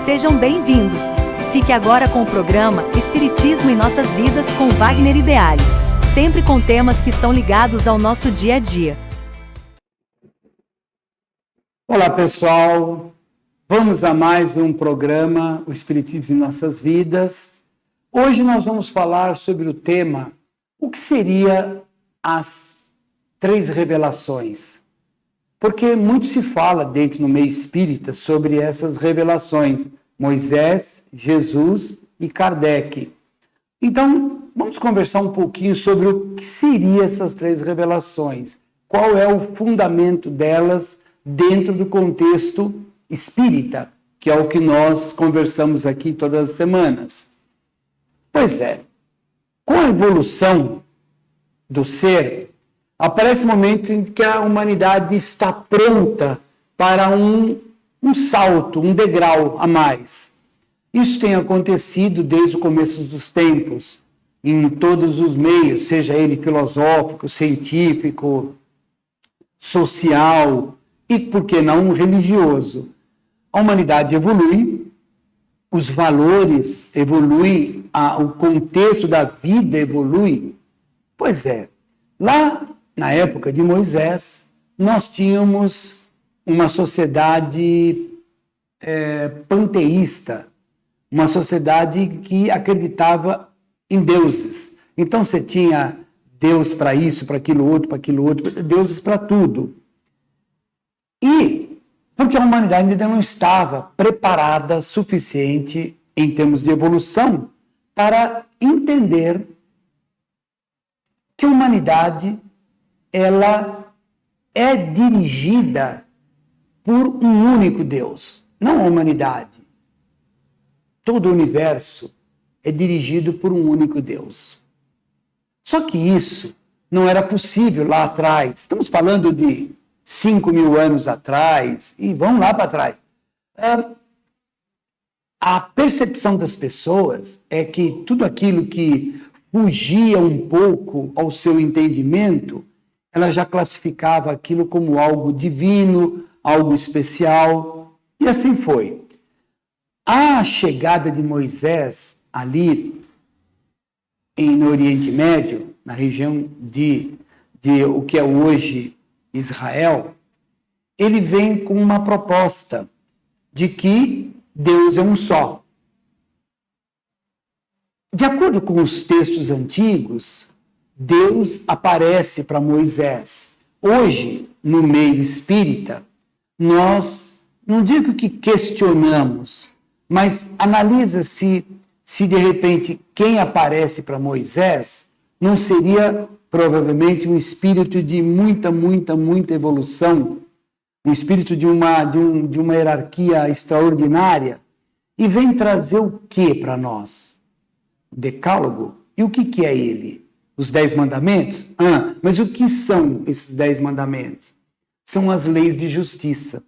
Sejam bem-vindos. Fique agora com o programa Espiritismo em Nossas Vidas com Wagner Ideale, sempre com temas que estão ligados ao nosso dia a dia. Olá, pessoal. Vamos a mais um programa, o Espiritismo em Nossas Vidas. Hoje nós vamos falar sobre o tema, o que seria as 3 revelações. Porque muito se fala dentro no meio espírita sobre essas revelações, Moisés, Jesus e Kardec. Então, vamos conversar um pouquinho sobre o que seriam essas 3 revelações. Qual é o fundamento delas dentro do contexto espírita, que é o que nós conversamos aqui todas as semanas. Pois é, com a evolução do ser, aparece um momento em que a humanidade está pronta para um salto, um degrau a mais. Isso tem acontecido desde o começo dos tempos, em todos os meios, seja ele filosófico, científico, social e, por que não, religioso. A humanidade evolui, os valores evoluem, o contexto da vida evolui. Pois é, lá na época de Moisés, nós tínhamos uma sociedade panteísta, uma sociedade que acreditava em deuses. Então você tinha Deus para isso, para aquilo outro, deuses para tudo. E porque a humanidade ainda não estava preparada suficiente em termos de evolução para entender que a humanidade ela é dirigida por um único Deus, não a humanidade. Todo o universo é dirigido por um único Deus. Só que isso não era possível lá atrás. Estamos falando de 5.000 anos atrás, e vamos lá para trás. A percepção das pessoas é que tudo aquilo que fugia um pouco ao seu entendimento, ela já classificava aquilo como algo divino, algo especial, e assim foi. A chegada de Moisés ali no Oriente Médio, na região de o que é hoje Israel, ele vem com uma proposta de que Deus é um só. De acordo com os textos antigos, Deus aparece para Moisés. Hoje, no meio espírita, nós, não digo que questionamos, mas analisa-se se de repente quem aparece para Moisés não seria provavelmente um espírito de muita evolução, um espírito de uma hierarquia extraordinária, e vem trazer o que para nós? O Decálogo. E o que é ele? Os 10 mandamentos? Mas o que são esses 10 mandamentos? São as leis de justiça.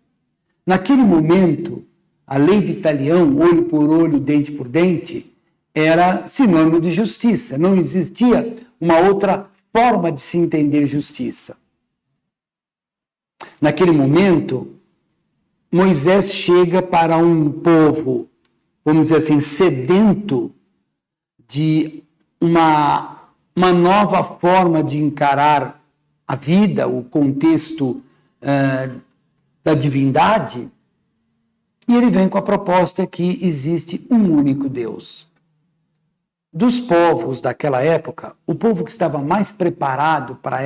Naquele momento, a lei de Talião, olho por olho, dente por dente, era sinônimo de justiça. Não existia uma outra forma de se entender justiça. Naquele momento, Moisés chega para um povo, vamos dizer assim, sedento de uma nova forma de encarar a vida, o contexto da divindade, e ele vem com a proposta que existe um único Deus. Dos povos daquela época, o povo que estava mais preparado para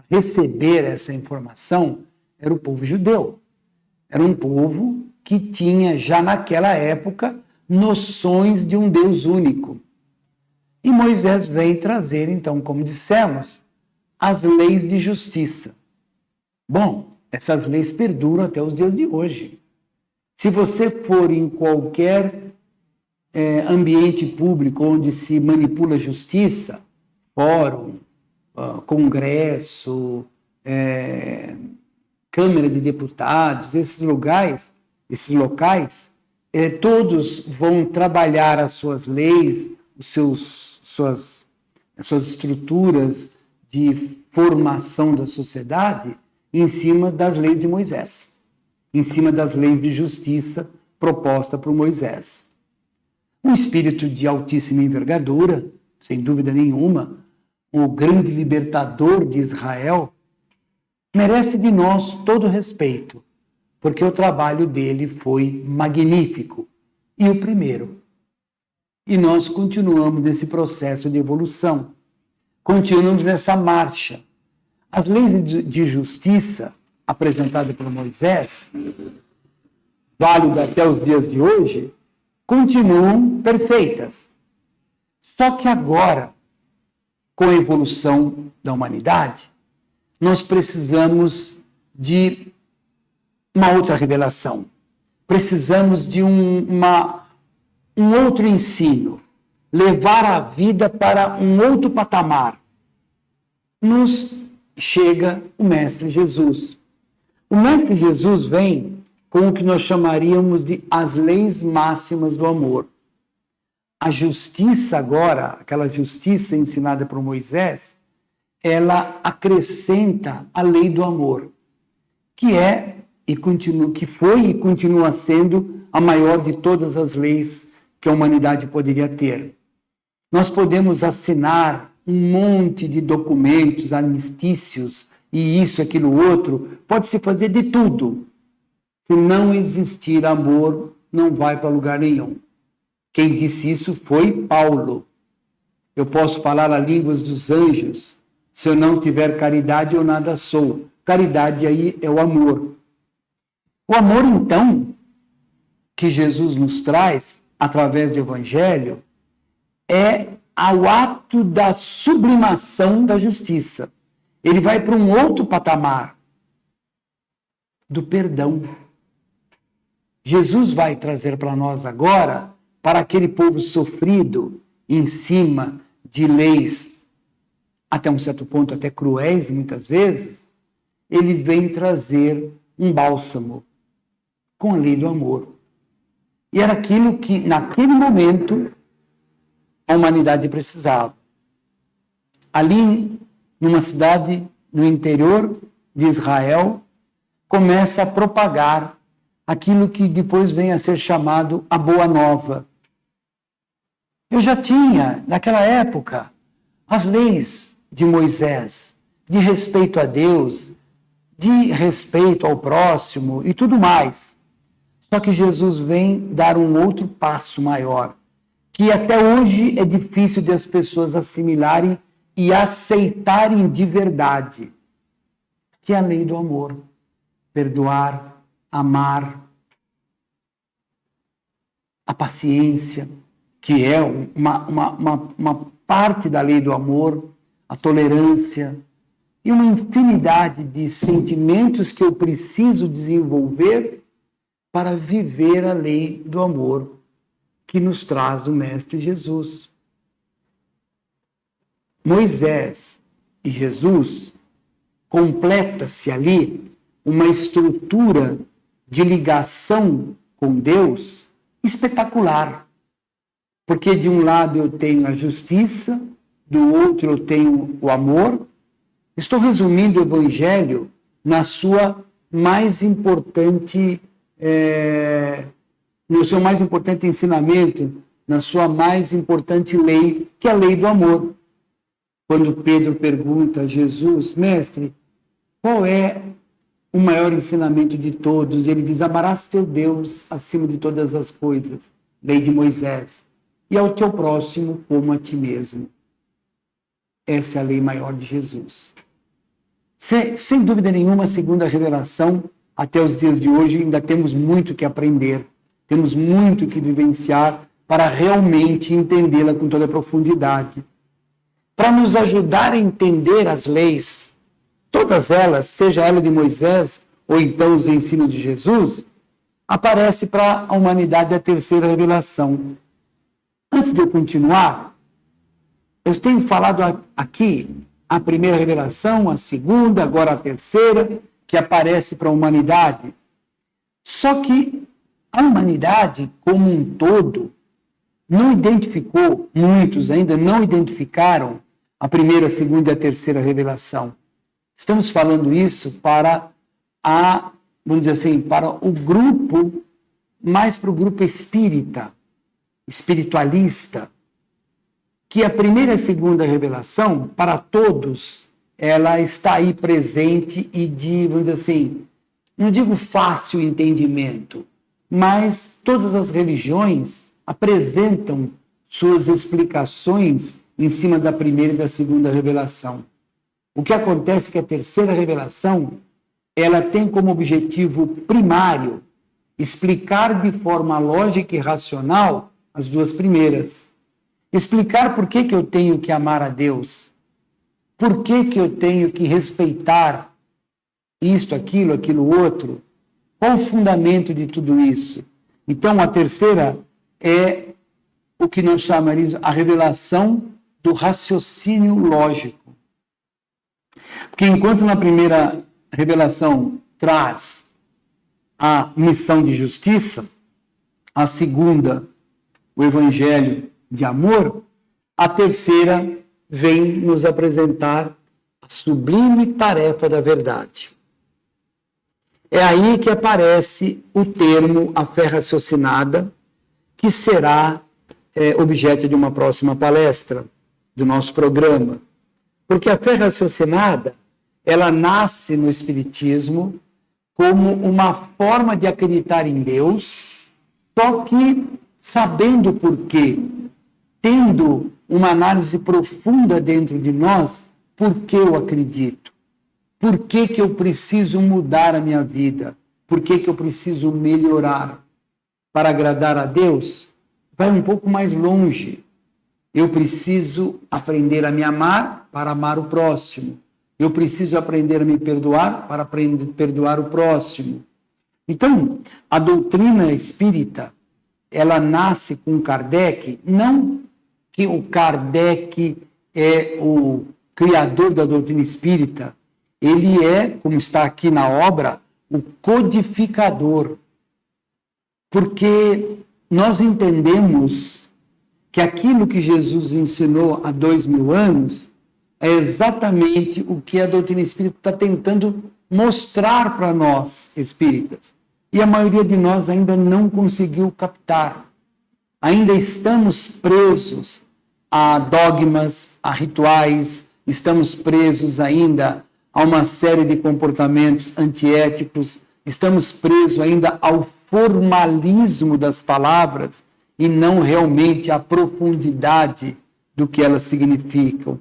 receber essa informação era o povo judeu. Era um povo que tinha já naquela época noções de um Deus único. E Moisés vem trazer, então, como dissemos, as leis de justiça. Bom, essas leis perduram até os dias de hoje. Se você for em qualquer ambiente público onde se manipula a justiça, fórum, congresso, Câmara de Deputados, esses locais, todos vão trabalhar as suas leis, suas estruturas de formação da sociedade em cima das leis de Moisés, em cima das leis de justiça proposta por Moisés. Um espírito de altíssima envergadura, sem dúvida nenhuma, o grande libertador de Israel, merece de nós todo respeito, porque o trabalho dele foi magnífico e o primeiro. E nós continuamos nesse processo de evolução, continuamos nessa marcha. As leis de justiça apresentadas por Moisés, válidas até os dias de hoje, continuam perfeitas. Só que agora, com a evolução da humanidade, nós precisamos de uma outra revelação. Precisamos de um outro ensino, levar a vida para um outro patamar. Nos chega o Mestre Jesus. O Mestre Jesus vem com o que nós chamaríamos de as leis máximas do amor. A justiça agora, aquela justiça ensinada por Moisés, ela acrescenta a lei do amor, que foi e continua sendo a maior de todas as leis que a humanidade poderia ter. Nós podemos assinar um monte de documentos, armistícios, e isso, aquilo, outro, pode-se fazer de tudo. Se não existir amor, não vai para lugar nenhum. Quem disse isso foi Paulo. Eu posso falar a línguas dos anjos. Se eu não tiver caridade, eu nada sou. Caridade aí é o amor. O amor, então, que Jesus nos traz, através do Evangelho, é ao ato da sublimação da justiça. Ele vai para um outro patamar do perdão. Jesus vai trazer para nós agora, para aquele povo sofrido em cima de leis, até um certo ponto até cruéis muitas vezes, ele vem trazer um bálsamo com a lei do amor. E era aquilo que, naquele momento, a humanidade precisava. Ali, numa cidade no interior de Israel, começa a propagar aquilo que depois vem a ser chamado a Boa Nova. Eu já tinha, naquela época, as leis de Moisés, de respeito a Deus, de respeito ao próximo e tudo mais. Só que Jesus vem dar um outro passo maior, que até hoje é difícil de as pessoas assimilarem e aceitarem de verdade, que é a lei do amor. Perdoar, amar, a paciência, que é uma parte da lei do amor, a tolerância e uma infinidade de sentimentos que eu preciso desenvolver para viver a lei do amor que nos traz o Mestre Jesus. Moisés e Jesus completa-se ali uma estrutura de ligação com Deus espetacular. Porque de um lado eu tenho a justiça, do outro eu tenho o amor. Estou resumindo o Evangelho na sua mais importante, no seu mais importante ensinamento, na sua mais importante lei, que é a lei do amor. Quando Pedro pergunta a Jesus, mestre, qual é o maior ensinamento de todos? Ele diz, amarás teu Deus acima de todas as coisas, lei de Moisés. E ao teu próximo como a ti mesmo. Essa é a lei maior de Jesus. Sem dúvida nenhuma, segundo a revelação, até os dias de hoje, ainda temos muito que aprender, temos muito que vivenciar para realmente entendê-la com toda a profundidade. Para nos ajudar a entender as leis, todas elas, seja ela de Moisés ou então os ensinos de Jesus, aparece para a humanidade a terceira revelação. Antes de eu continuar, eu tenho falado aqui a primeira revelação, a segunda, agora a terceira, que aparece para a humanidade. Só que a humanidade, como um todo, não identificou, muitos ainda não identificaram a primeira, a segunda e a terceira revelação. Estamos falando isso para vamos dizer assim, para o grupo mais para o grupo espírita, espiritualista, que a primeira e a segunda revelação, para todos, ela está aí presente e de, vamos dizer assim, não digo fácil entendimento, mas todas as religiões apresentam suas explicações em cima da primeira e da segunda revelação. O que acontece é que a terceira revelação, ela tem como objetivo primário explicar de forma lógica e racional as duas primeiras. Explicar por que eu tenho que amar a Deus, por que eu tenho que respeitar isto, aquilo outro, qual o fundamento de tudo isso. Então, a terceira é o que nós chamaríamos a revelação do raciocínio lógico. Porque enquanto na primeira revelação traz a missão de justiça, a segunda, o evangelho de amor, a terceira vem nos apresentar a sublime tarefa da verdade. É aí que aparece o termo a fé raciocinada, que será objeto de uma próxima palestra do nosso programa. Porque a fé raciocinada, ela nasce no Espiritismo como uma forma de acreditar em Deus, só que sabendo por quê, tendo uma análise profunda dentro de nós, por que eu acredito? Por que eu preciso mudar a minha vida? Por que eu preciso melhorar? Para agradar a Deus, vai um pouco mais longe. Eu preciso aprender a me amar para amar o próximo. Eu preciso aprender a me perdoar para perdoar o próximo. Então, a doutrina espírita, ela nasce com Kardec, não que o Kardec é o criador da doutrina espírita, ele é, como está aqui na obra, o codificador. Porque nós entendemos que aquilo que Jesus ensinou há 2000 anos é exatamente o que a doutrina espírita está tentando mostrar para nós, espíritas. E a maioria de nós ainda não conseguiu captar. Ainda estamos presos a dogmas, a rituais, estamos presos ainda a uma série de comportamentos antiéticos, estamos presos ainda ao formalismo das palavras e não realmente à profundidade do que elas significam.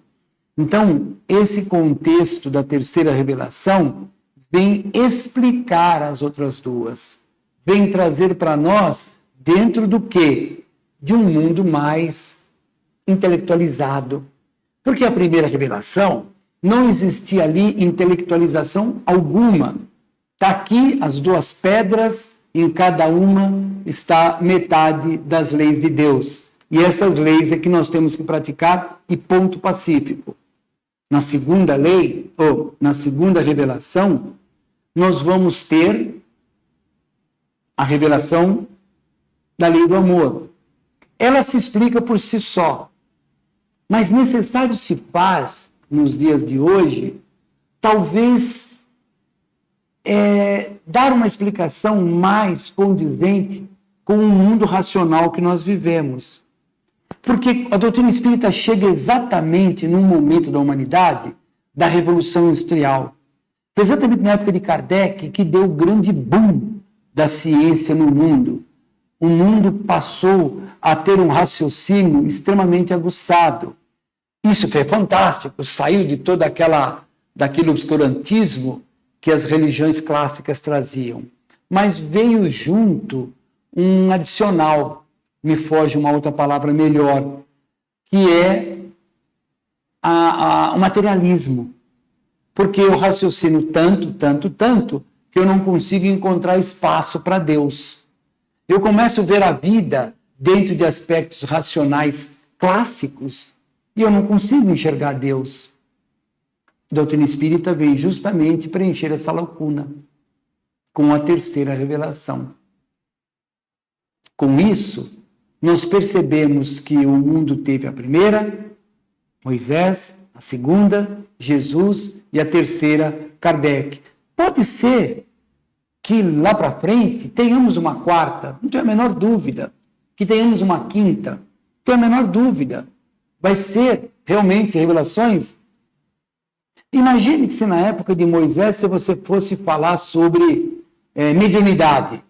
Então, esse contexto da terceira revelação vem explicar as outras duas, vem trazer para nós dentro do quê? De um mundo mais intelectualizado. Porque a primeira revelação não existia ali intelectualização alguma. Está aqui as duas pedras, em cada uma está metade das leis de Deus. E essas leis é que nós temos que praticar e ponto pacífico. Na segunda lei, ou na segunda revelação, nós vamos ter a revelação da lei do amor. Ela se explica por si só, mas necessário se faz, nos dias de hoje, talvez dar uma explicação mais condizente com o mundo racional que nós vivemos. Porque a doutrina espírita chega exatamente num momento da humanidade da Revolução Industrial. Exatamente na época de Kardec, que deu o grande boom da ciência no mundo. O mundo passou a ter um raciocínio extremamente aguçado. Isso foi fantástico, saiu de todo daquele obscurantismo que as religiões clássicas traziam. Mas veio junto um adicional, me foge uma outra palavra melhor, que é o materialismo. Porque eu raciocino tanto, que eu não consigo encontrar espaço para Deus. Eu começo a ver a vida dentro de aspectos racionais clássicos e eu não consigo enxergar Deus. A doutrina espírita vem justamente preencher essa lacuna com a terceira revelação. Com isso, nós percebemos que o mundo teve a primeira, Moisés, a segunda, Jesus, e a terceira, Kardec. Pode ser que lá para frente tenhamos uma quarta, não tenho a menor dúvida. Que tenhamos uma quinta, não tenho a menor dúvida. Vai ser realmente revelações. Imagine que se na época de Moisés, se você fosse falar sobre mediunidade.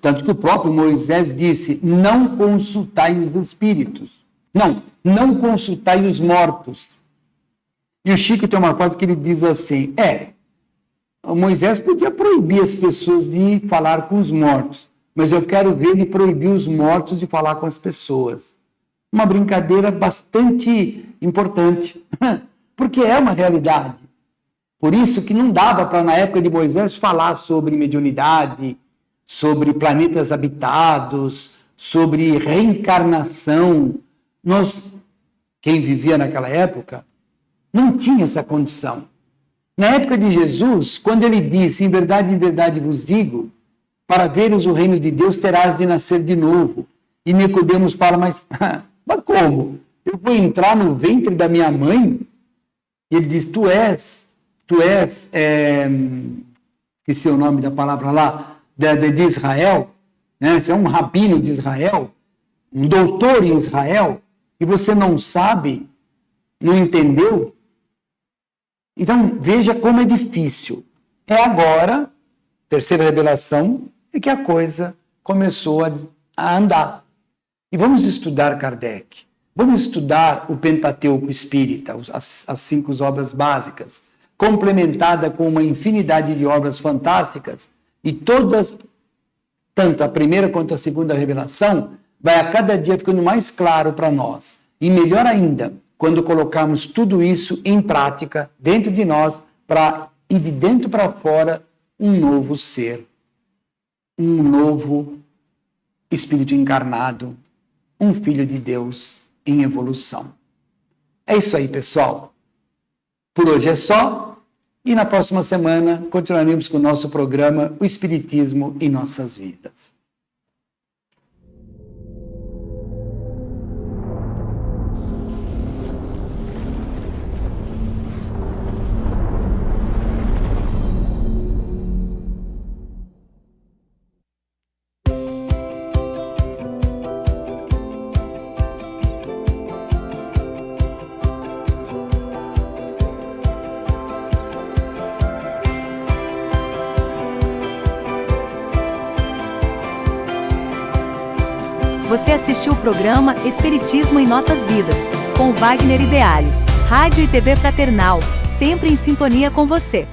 Tanto que o próprio Moisés disse, não consultai os espíritos. Não consultai os mortos. E o Chico tem uma frase que ele diz assim, o Moisés podia proibir as pessoas de falar com os mortos, mas eu quero ver ele proibir os mortos de falar com as pessoas. Uma brincadeira bastante importante, porque é uma realidade. Por isso que não dava para, na época de Moisés, falar sobre mediunidade, sobre planetas habitados, sobre reencarnação. Quem vivia naquela época, não tinha essa condição. Na época de Jesus, quando ele disse, em verdade vos digo, para veres o reino de Deus terás de nascer de novo. E Nicodemos fala, mas como? Eu vou entrar no ventre da minha mãe? E ele diz, tu és, esqueci o nome da palavra lá, de Israel, né? Você é um rabino de Israel, um doutor em Israel, e você não sabe, não entendeu? Então, veja como é difícil. É agora, terceira revelação, é que a coisa começou a andar. E vamos estudar Kardec. Vamos estudar o Pentateuco Espírita, as 5 obras básicas, complementada com uma infinidade de obras fantásticas, e todas, tanto a primeira quanto a segunda revelação, vai a cada dia ficando mais claro para nós. E melhor ainda, quando colocarmos tudo isso em prática dentro de nós, para ir de dentro para fora um novo ser, um novo espírito encarnado, um filho de Deus em evolução. É isso aí, pessoal. Por hoje é só, e na próxima semana continuaremos com o nosso programa O Espiritismo em Nossas Vidas. Você assistiu o programa Espiritismo em Nossas Vidas, com Wagner Ideale. Rádio e TV Fraternal, sempre em sintonia com você.